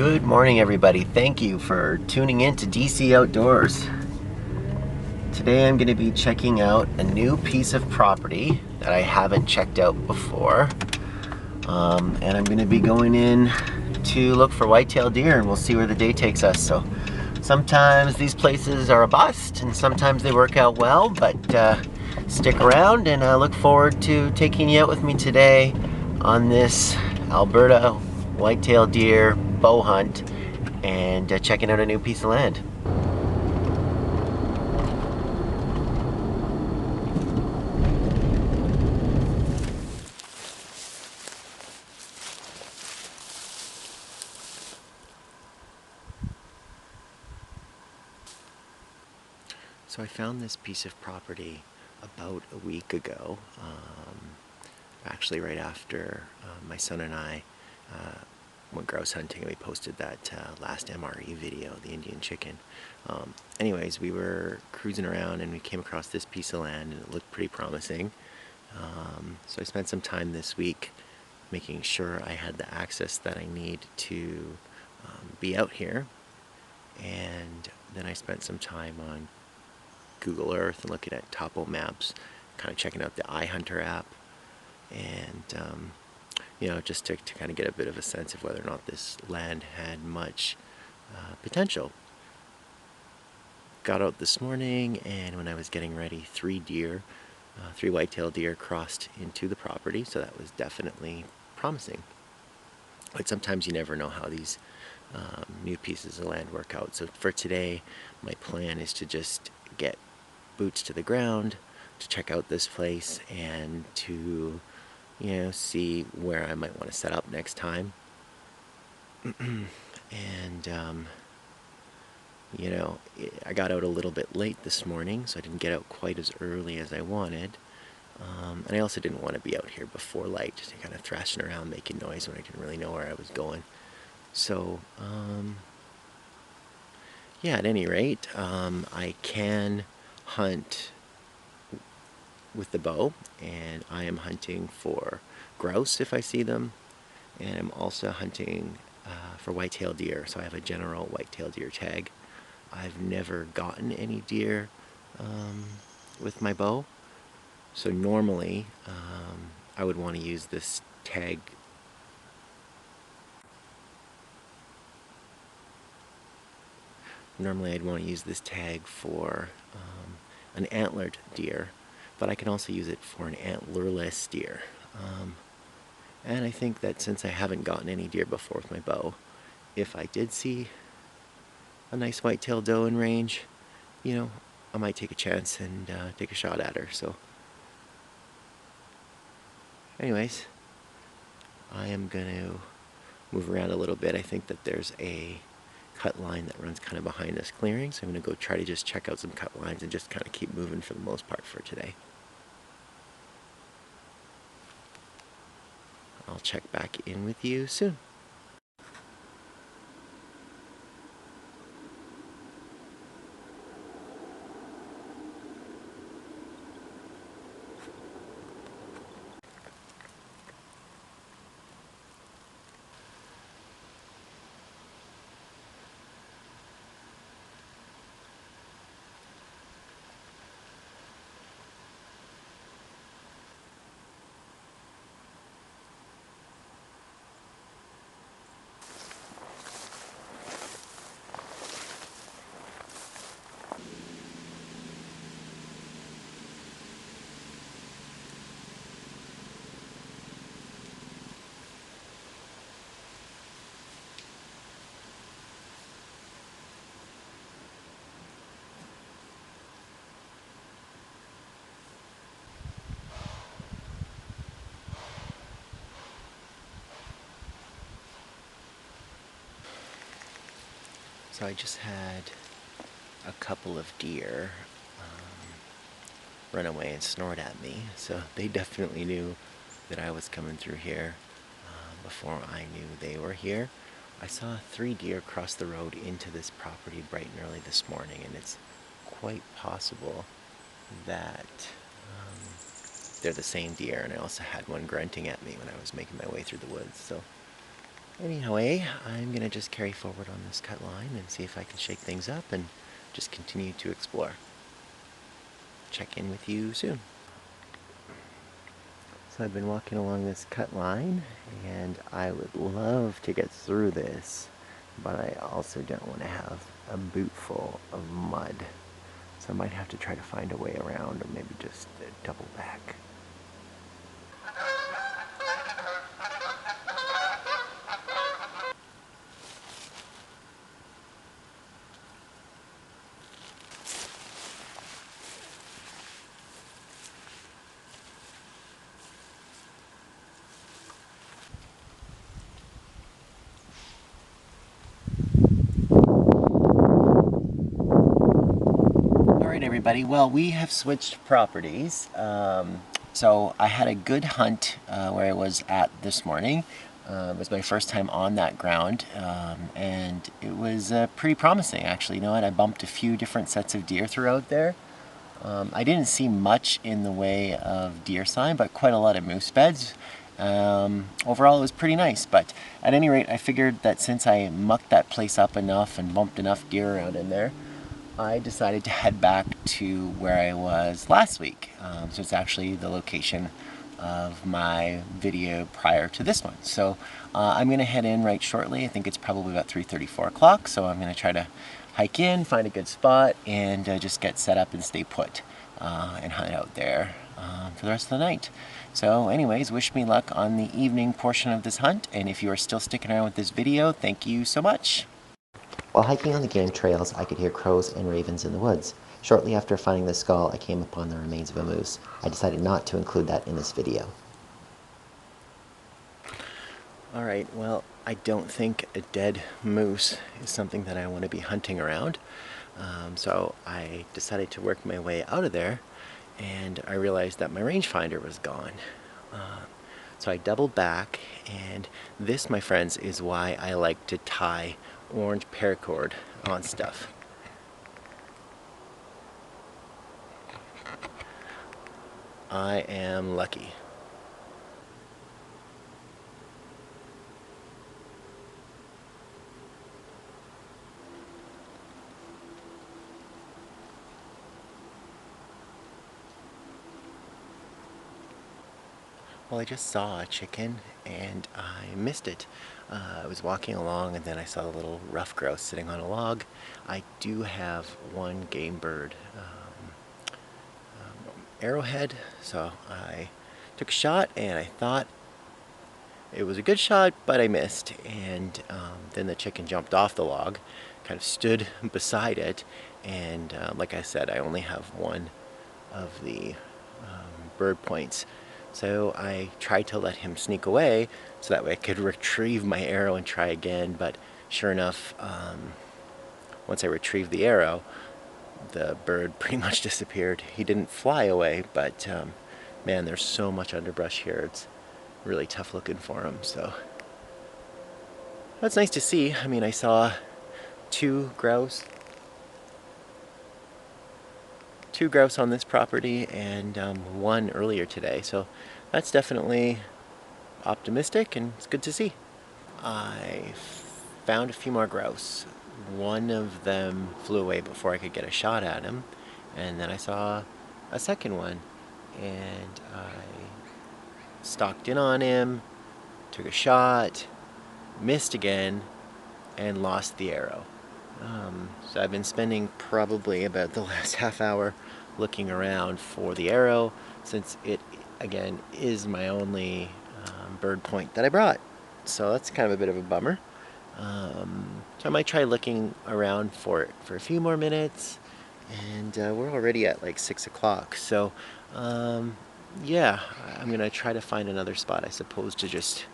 Good morning, everybody. Thank you for tuning in to DC Outdoors. Today I'm going to be checking out a new piece of property that I haven't checked out before. And I'm going to be going in to look for white-tailed deer, and we'll see where the day takes us. So sometimes these places are a bust and sometimes they work out well, but stick around and I look forward to taking you out with me today on this Alberta white-tailed deer bow hunt and checking out a new piece of land. So I found this piece of property about a week ago, actually right after my son and I went grouse hunting, and we posted that last MRE video, the Indian chicken. Anyways, we were cruising around and we came across this piece of land and it looked pretty promising. So I spent some time this week making sure I had the access that I need to be out here, and then I spent some time on Google Earth and looking at topo maps, kind of checking out the iHunter app, and you know, just to kind of get a bit of a sense of whether or not this land had much potential. Got out this morning, and when I was getting ready, three white-tailed deer crossed into the property, so that was definitely promising. But sometimes you never know how these new pieces of land work out. So for today, my plan is to just get boots to the ground, to check out this place, and to, you know, see where I might want to set up next time. And you know, I got out a little bit late this morning, so I didn't get out quite as early as I wanted. And I also didn't want to be out here before light, just kind of thrashing around making noise when I didn't really know where I was going. So yeah, at any rate, I can hunt with the bow, and I am hunting for grouse if I see them, and I'm also hunting for white-tailed deer, so I have a general white-tailed deer tag. I've never gotten any deer with my bow, so normally I would want to use this tag. Normally I'd want to use this tag for an antlered deer, but I can also use it for an antlerless deer. And I think that since I haven't gotten any deer before with my bow, if I did see a nice white-tailed doe in range, you know, I might take a chance and take a shot at her. So anyways, I am going to move around a little bit. I think that there's a cut line that runs kind of behind this clearing, so I'm going to go try to just check out some cut lines and just kind of keep moving for the most part for today. I'll check back in with you soon. So I just had a couple of deer run away and snort at me, so they definitely knew that I was coming through here before I knew they were here. I saw 3 deer cross the road into this property bright and early this morning, and it's quite possible that they're the same deer, and I also had one grunting at me when I was making my way through the woods. So Anyway, I'm gonna just carry forward on this cut line and see if I can shake things up and just continue to explore. Check in with you soon. So I've been walking along this cut line, and I would love to get through this, but I also don't want to have a boot full of mud. So I might have to try to find a way around, or maybe just double back. Alright everybody, well we have switched properties. So I had a good hunt where I was at this morning. It was my first time on that ground, and it was pretty promising actually. You know what, I bumped a few different sets of deer throughout there. I didn't see much in the way of deer sign, but quite a lot of moose beds. Overall it was pretty nice, but at any rate I figured that since I mucked that place up enough and bumped enough deer around in there, I decided to head back to where I was last week. So it's actually the location of my video prior to this one. So I'm going to head in right shortly. I think it's probably about 3:30, 4 o'clock. So I'm going to try to hike in, find a good spot, and just get set up and stay put and hunt out there for the rest of the night. So anyways, wish me luck on the evening portion of this hunt. And if you are still sticking around with this video, thank you so much. While hiking on the game trails, I could hear crows and ravens in the woods. Shortly after finding the skull, I came upon the remains of a moose. I decided not to include that in this video. Alright, well, I don't think a dead moose is something that I want to be hunting around. So I decided to work my way out of there, and I realized that my rangefinder was gone. So I doubled back, and this, my friends, is why I like to tie orange paracord on stuff. I am lucky. Well, I just saw a chicken and I missed it. I was walking along and then I saw a little rough grouse sitting on a log. I do have one game bird arrowhead, so I took a shot and I thought it was a good shot, but I missed. And then the chicken jumped off the log, kind of stood beside it, and like I said, I only have one of the bird points. So I tried to let him sneak away so that way I could retrieve my arrow and try again, but sure enough, once I retrieved the arrow, the bird pretty much disappeared. He didn't fly away, but man, there's so much underbrush here. It's really tough looking for him, so that's nice to see. I mean, I saw two grouse on this property and one earlier today, so that's definitely optimistic and it's good to see. I found a few more grouse. One of them flew away before I could get a shot at him, and then I saw a second one and I stalked in on him, took a shot, missed again, and lost the arrow. So I've been spending probably about the last half hour looking around for the arrow, since it, again, is my only bird point that I brought. So that's kind of a bit of a bummer. So I might try looking around for it for a few more minutes, and we're already at like 6 o'clock. So yeah, I'm going to try to find another spot, I suppose, to just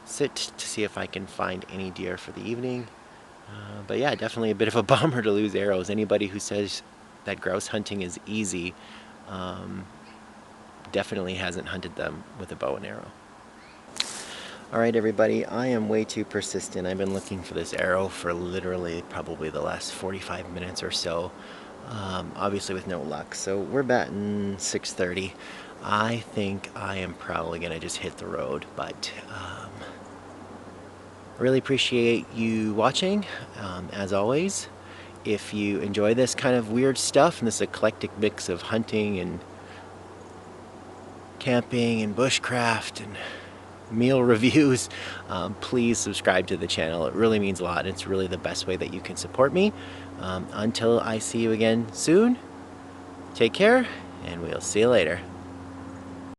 sit to see if I can find any deer for the evening. But yeah, definitely a bit of a bummer to lose arrows. Anybody who says that grouse hunting is easy definitely hasn't hunted them with a bow and arrow. Alright everybody, I am way too persistent. I've been looking for this arrow for literally probably the last 45 minutes or so, obviously with no luck. So we're batting 6:30. I think I am probably going to just hit the road, but Really appreciate you watching, as always. If you enjoy this kind of weird stuff and this eclectic mix of hunting and camping and bushcraft and meal reviews, please subscribe to the channel. It really means a lot. It's really the best way that you can support me. Until I see you again soon, take care, and we'll see you later.